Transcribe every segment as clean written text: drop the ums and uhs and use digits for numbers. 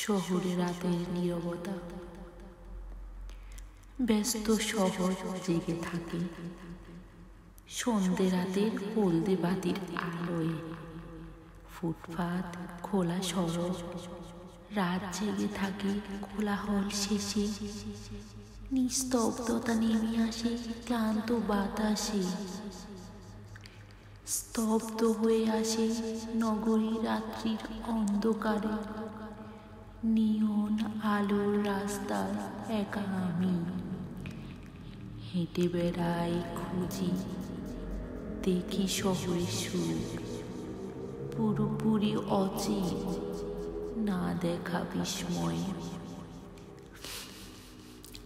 শহুরে রাতের নীরবতা। ব্যস্ত শহর জেগে থাকে সন্ধে রাতের হলদে বাতির আলোয়। ফুটপাত, খোলা সড়ক, রাত জেগে থাকে কোলাহল শেষে। নিস্তব্ধতা নেমে আসে ক্লান্ত বাতাসে। স্তব্ধ হয়ে আসে নগরী রাত্রির অন্ধকারে। নিয়ন আলোর রাস্তায় একা আমি হেঁটে বেড়াই, খুঁজি, দেখি শহরের সুখ পুরোপুরি অচিন, না দেখা বিস্ময়ে।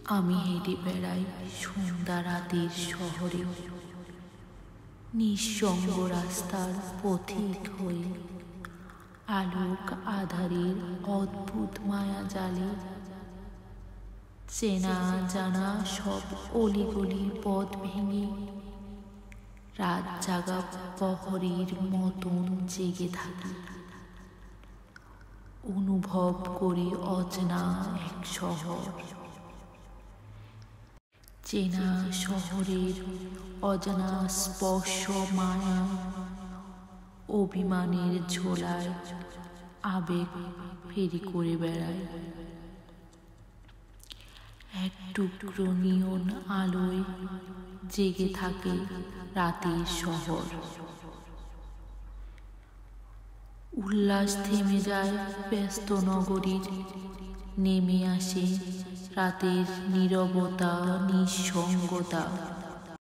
আমি হেঁটে বেড়াই সন্ধ্যা রাতের শহরে, নিঃসঙ্গ রাস্তার পথিক হয়ে। আলোক আধারের অদ্ভুত মায়া জালে চেনা জানা সব অলিগলির পথ ভেঙে রাত জাগা প্রহরীর মতন জেগে থাকি। অনুভব করি অচেনা এক শহর, চেনা শহরের অজানা স্পর্শ মায়া। অভিমানের ঝোলায় আবেগ ফেরি করে বেড়ায়। এক টুকরো নিয়ন আলোয় জেগে থাকে রাতের শহর। উল্লাস থেমে যায় ব্যস্ত নগরীর, নেমে আসে রাতের নীরবতা, নিঃসঙ্গতা।